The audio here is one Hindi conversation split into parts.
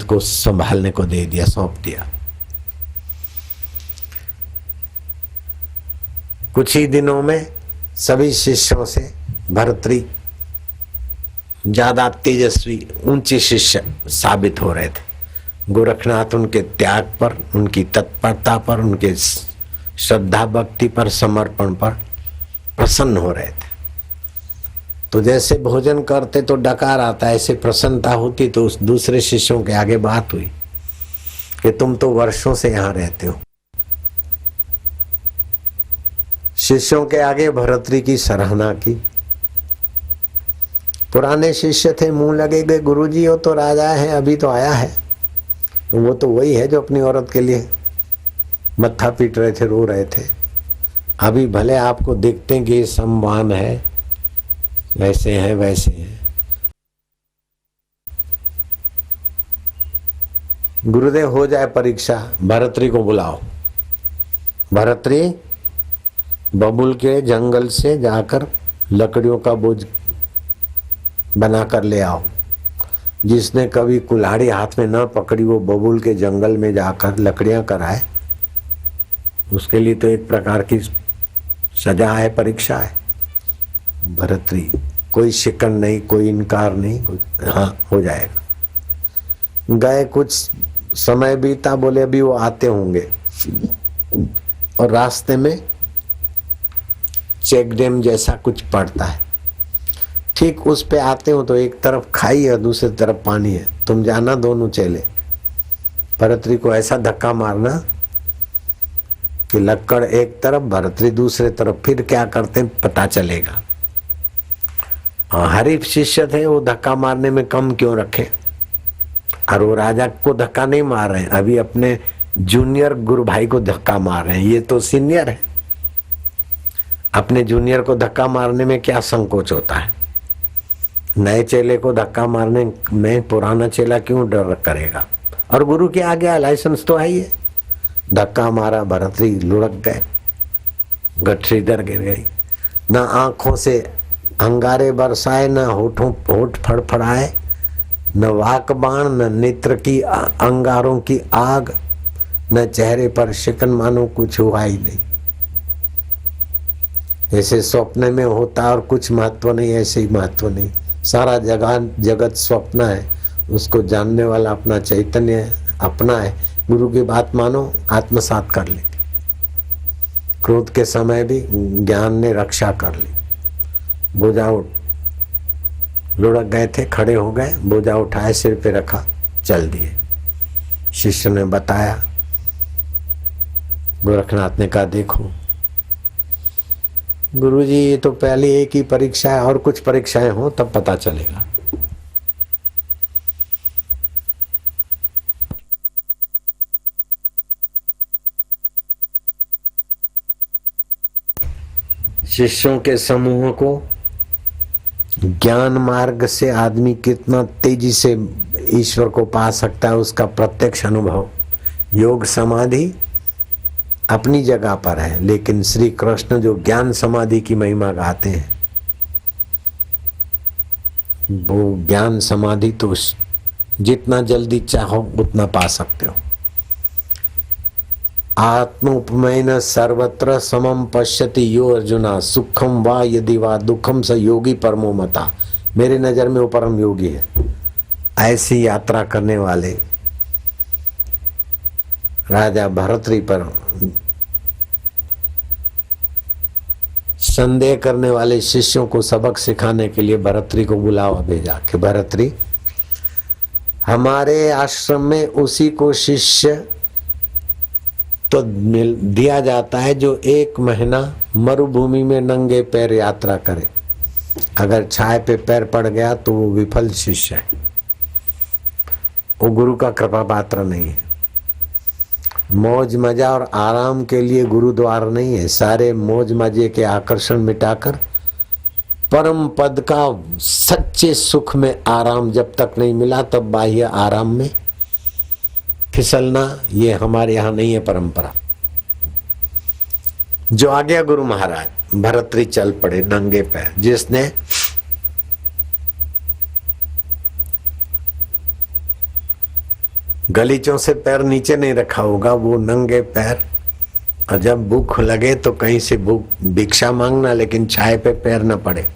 को संभालने को दे दिया, सौंप दिया। कुछ ही दिनों में सभी शिष्यों से भर्तृ ज्यादा तेजस्वी ऊंचे शिष्य साबित हो रहे थे। गोरखनाथ उनके त्याग पर, उनकी तत्परता पर, उनके श्रद्धा भक्ति पर, समर्पण पर प्रसन्न हो रहे थे। तो जैसे भोजन करते तो डकार आता, ऐसे प्रसन्नता होती तो उस दूसरे शिष्यों के आगे बात हुई कि तुम तो वर्षों से यहां रहते हो। शिष्यों के आगे भर्तृ की सराहना की। पुराने शिष्य थे, मुंह लगे गए, गुरुजी हो तो राजा है, अभी तो आया है, तो वो तो वही है जो अपनी औरत के लिए मत्था पीट रहे थे, रो रहे थे। अभी भले आपको देखते हैं कि ये सम्मान है, वैसे हैं वैसे हैं। गुरुदेव हो जाए परीक्षा, भर्तृ को बुलाओ। भर्तृ बबुल के जंगल से जाकर लकड़ियों का बोझ बनाकर ले आओ। जिसने कभी कुल्हाड़ी हाथ में न पकड़ी वो बबुल के जंगल में जाकर लकड़ियां कराए, उसके लिए तो एक प्रकार की सजा है, परीक्षा है। भर्तृ कोई शिकन नहीं, कोई इनकार नहीं, हाँ हो जाएगा। गए, कुछ समय बीता, बोले अभी वो आते होंगे। और रास्ते में चेक डैम जैसा कुछ पड़ता है, ठीक उस पे आते हो तो एक तरफ खाई और दूसरी तरफ पानी है। तुम जाना दोनों चेले, भर्तृ को ऐसा धक्का मारना कि लक्कड़ एक तरफ, भर्तृ दूसरे तरफ। फिर क्या करते पता चलेगा। हरीफ शिष्य थे, वो धक्का मारने में कम क्यों रखे। और वो राजा को धक्का नहीं मार रहे हैं, अभी अपने जूनियर गुरु भाई को धक्का मार रहे हैं। ये तो सीनियर है, अपने जूनियर को धक्का मारने में क्या संकोच होता है। नए चेले को धक्का मारने में पुराना चेला क्यों डर करेगा। और गुरु के आगे लाइसेंस तो है ही है। धक्का मारा, भर्तृ लुढ़क गए, गठरी इधर गिर गई। न आंखों से अंगारे बरसाए, न होठ फड़फड़ाए, न वाक बाण, न नेत्र की अंगारों की आग, न चेहरे पर शिकन, मानो कुछ हुआ ही नहीं। जैसे स्वप्न में होता और कुछ महत्व नहीं, ऐसे ही महत्व नहीं। सारा जगत स्वप्न है, उसको जानने वाला अपना चैतन्य अपना है। गुरु की बात मानो, आत्मसात कर ली। क्रोध के समय भी ज्ञान ने रक्षा कर ली। बोझा लुढ़क गए थे, खड़े हो गए, बोझा उठाए, सिर पे रखा, चल दिए। शिष्य ने बताया, गोरखनाथ ने कहा देखो गुरुजी, ये तो पहले एक ही परीक्षा है, और कुछ परीक्षाएं हो तब पता चलेगा। शिष्यों के समूह को ज्ञान मार्ग से आदमी कितना तेजी से ईश्वर को पा सकता है, उसका प्रत्यक्ष अनुभव। योग समाधि अपनी जगह पर है, लेकिन श्री कृष्ण जो ज्ञान समाधि की महिमा गाते हैं, वो ज्ञान समाधि तो जितना जल्दी चाहो उतना पा सकते हो। आत्मोपमेन सर्वत्र समम पश्यति यो अर्जुना, सुखम वा यदि वा दुखम स योगी परमो मता। मेरे नजर में वो परम योगी है। ऐसी यात्रा करने वाले राजा भर्तृ पर संदेह करने वाले शिष्यों को सबक सिखाने के लिए भर्तृ को बुलावा भेजा कि भर्तृ, हमारे आश्रम में उसी को शिष्य तो दिया जाता है जो 1 महीना मरुभूमि में नंगे पैर यात्रा करे। अगर छाए पे पैर पड़ गया तो वो विफल शिष्य है, वो गुरु का कृपा पात्र नहीं है। मौज मजा और आराम के लिए गुरुद्वार नहीं है। सारे मौज मजे के आकर्षण मिटाकर परम पद का सच्चे सुख में आराम जब तक नहीं मिला तब बाह्य आराम में फिसलना, ये हमारे यहाँ नहीं है परंपरा। जो आ गया गुरु महाराज, भर्तृ चल पड़े नंगे पैर। जिसने गलीचों से पैर नीचे नहीं रखा होगा, वो नंगे पैर। और जब भूख लगे तो कहीं से भूख भिक्षा मांगना, लेकिन छाए पे पैर न पड़े।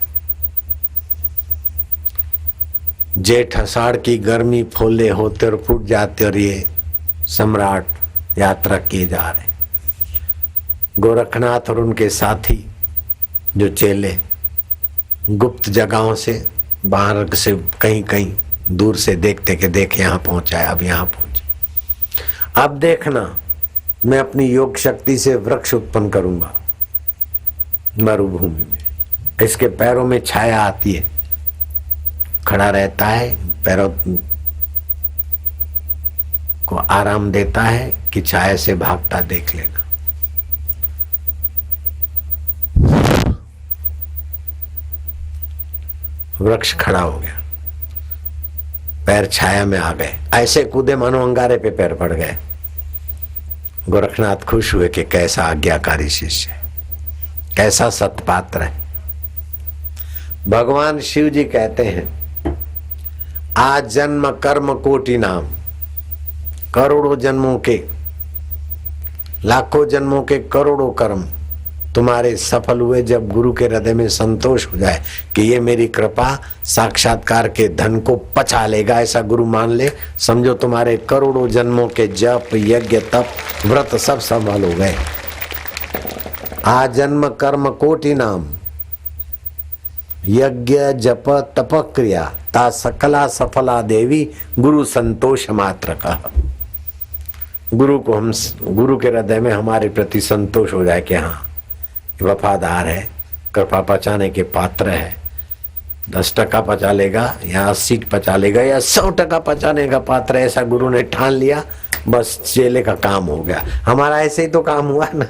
जेठ अषाढ़ की गर्मी फोले होते और फूट जाते, और ये सम्राट यात्रा किए जा रहे। गोरखनाथ और उनके साथी जो चेले गुप्त जगहों से बाहर से कहीं कहीं दूर से देखते कि देख यहाँ पहुंचा है, अब यहाँ पहुंचा। अब देखना मैं अपनी योग शक्ति से वृक्ष उत्पन्न करूंगा मरुभूमि में। इसके पैरों में छाया आती है, खड़ा रहता है, पैरों को आराम देता है कि छाया से भागता देख लेना। वृक्ष खड़ा हो गया, पैर छाया में आ गए, ऐसे कूदे मानो अंगारे पे पैर पड़ गए। गोरखनाथ खुश हुए कि कैसा आज्ञाकारी शिष्य है, कैसा सत्पात्र है। भगवान शिव जी कहते हैं, आज जन्म कर्म कोटि नाम, करोड़ों जन्मों के, लाखों जन्मों के करोड़ों कर्म तुम्हारे सफल हुए जब गुरु के हृदय में संतोष हो जाए कि ये मेरी कृपा साक्षात्कार के धन को पचा लेगा, ऐसा गुरु मान ले, समझो तुम्हारे करोड़ों जन्मों के जप यज्ञ तप व्रत सब सफल हो गए। आ जन्म कर्म कोटि नाम, यज्ञ जप तप क्रिया ता सकला सफला देवी, गुरु संतोष मात्र का। गुरु को हम, गुरु के हृदय में हमारे प्रति संतोष हो जाए कि हाँ वफादार है, कृपा पचाने के पात्र है। 10% पचा लेगा या 80 पचा लेगा या 100% पचाने का पात्र है, ऐसा गुरु ने ठान लिया, बस चेले का काम हो गया। हमारा ऐसे ही तो काम हुआ ना,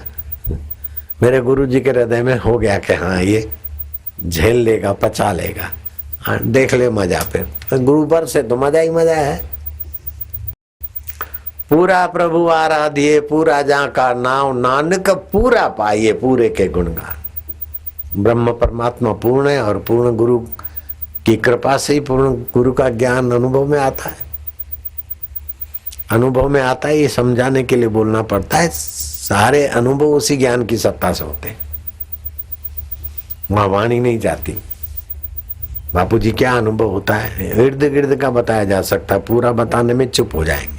मेरे गुरु जी के हृदय में हो गया कि हाँ ये झेल लेगा, पचा लेगा। हाँ, देख ले मजा। फिर गुरु पर से तो मजा ही मजा है। पूरा प्रभु आराधिए, पूरा जाका नाम, नानक पूरा पाइए पूरे के गुणगान। ब्रह्म परमात्मा पूर्ण है और पूर्ण गुरु की कृपा से ही पूर्ण गुरु का ज्ञान अनुभव में आता है। अनुभव में आता है, ये समझाने के लिए बोलना पड़ता है। सारे अनुभव उसी ज्ञान की सत्ता से होते हैं, वहां वाणी नहीं जाती। बापू जी क्या अनुभव होता है, इर्द गिर्द का बताया जा सकता, पूरा बताने में चुप हो जाएंगे।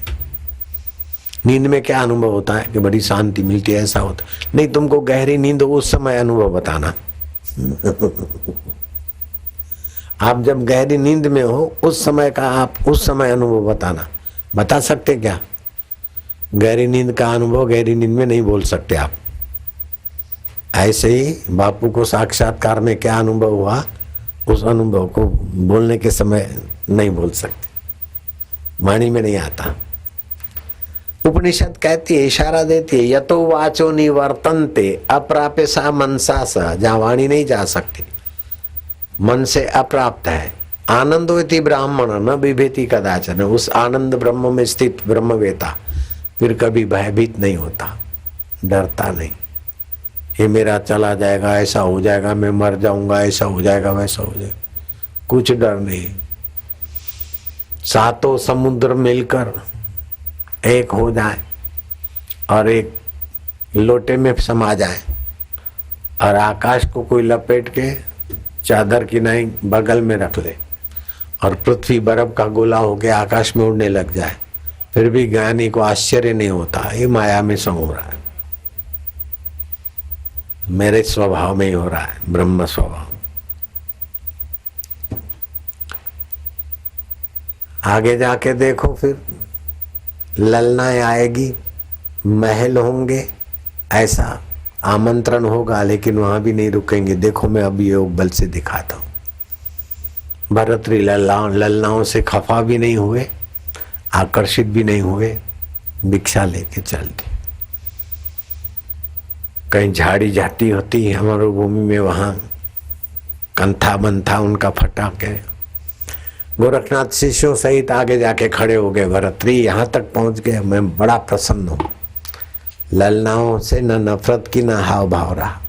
नींद में क्या अनुभव होता है कि बड़ी शांति मिलती है, ऐसा होता नहीं। तुमको गहरी नींद हो उस समय अनुभव बताना। आप जब गहरी नींद में हो उस समय का आप उस समय अनुभव बताना। बता सकते क्या? गहरी नींद का अनुभव गहरी नींद में नहीं बोल सकते आप। ऐसे ही बापू को साक्षात्कार में क्या अनुभव हुआ, उस अनुभव को बोलने के समय नहीं बोल सकते, वाणी में नहीं आता। उपनिषद कहती है, इशारा देती है, यतो वाचो निवर्तन्ते अप्राप्य सा मनसा सा, जहां वाणी नहीं जा सकती, मन से अप्राप्त है। आनंदोति ब्राह्मण न बिभेति कदाचन, उस आनंद ब्रह्म में स्थित ब्रह्मवेता फिर कभी भयभीत नहीं होता, डरता नहीं। ये मेरा चला जाएगा, ऐसा हो जाएगा, मैं मर जाऊंगा, ऐसा हो जाएगा, वैसा हो जाएगा, कुछ डर नहीं। सातों समुद्र मिलकर एक हो जाए और एक लोटे में समा जाए, और आकाश को कोई लपेट के चादर की नहीं बगल में रख ले, और पृथ्वी बर्फ का गोला होके आकाश में उड़ने लग जाए, फिर भी ज्ञानी को आश्चर्य नहीं होता, ये माया में सो हो रहा है, मेरे स्वभाव में ही हो रहा है, ब्रह्म स्वभाव। आगे जाके देखो, फिर ललनाएं आएगी, महल होंगे, ऐसा आमंत्रण होगा, लेकिन वहां भी नहीं रुकेंगे। देखो मैं अभी योग बल से दिखाता हूं। भरतरी ललनाओं से खफा भी नहीं हुए, आकर्षित भी नहीं हुए, भिक्षा लेके चल दी। कहीं झाड़ी जाती होती हमारी भूमि में, वहां कंथा बंथा उनका फटा के गोरखनाथ शिष्यों सहित आगे जाके खड़े हो गए। भरतरी यहाँ तक पहुंच गए, मैं बड़ा प्रसन्न हूं। ललनाओं से न नफरत की न हाव भाव रहा,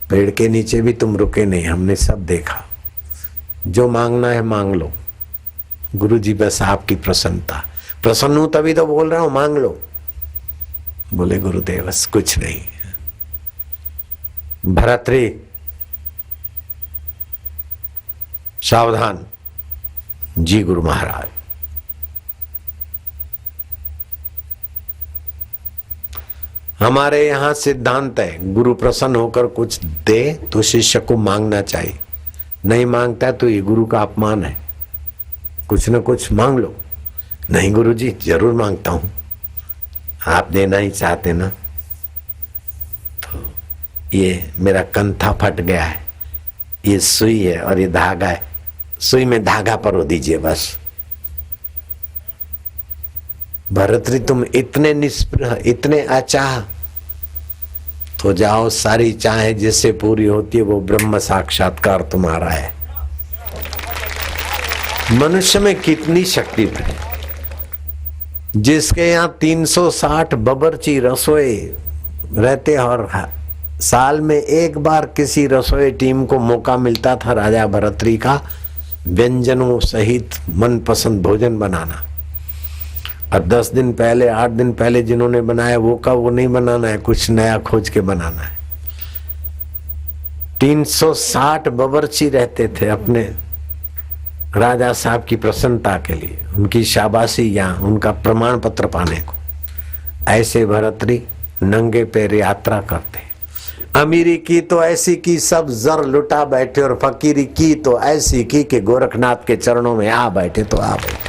पेड़ के नीचे भी तुम रुके नहीं, हमने सब देखा। जो मांगना है मांग लो, गुरु जी बस आपकी प्रसन्नता प्रसन्न हूं तभी तो बोल रहा हूं, मांग लो। बोले गुरुदेव बस कुछ नहीं। भरतरी सावधान। जी गुरु महाराज। हमारे यहां सिद्धांत है, गुरु प्रसन्न होकर कुछ दे तो शिष्य को मांगना चाहिए, नहीं मांगता तो ये गुरु का अपमान है। कुछ न कुछ मांग लो। नहीं गुरु जी जरूर मांगता हूं, आप देना ही चाहते ना। तो ये मेरा कंथा फट गया है, ये सुई है और ये धागा है, सुई में धागा परो दीजिए बस। भरतरी तुम इतने निष्प्रह, इतने अचाह, तो जाओ सारी चाहें जिससे पूरी होती है वो ब्रह्म साक्षात्कार तुम्हारा है। मनुष्य में कितनी शक्ति है, जिसके यहाँ 360 बबरची रसोई रहते और साल में एक बार किसी रसोई टीम को मौका मिलता था राजा भरतरी का व्यंजनों सहित मनपसंद भोजन बनाना। और 10 दिन पहले 8 दिन पहले जिन्होंने बनाया वो का वो नहीं बनाना है, कुछ नया खोज के बनाना है। 360 बबरची रहते थे अपने राजा साहब की प्रसन्नता के लिए, उनकी शाबाशी या उनका प्रमाण पत्र पाने को। ऐसे भरतरी नंगे पैर यात्रा करते। अमीरी की तो ऐसी की सब जर लुटा बैठे, और फकीरी की तो ऐसी की कि गोरखनाथ के चरणों में आ बैठे तो आ बैठे।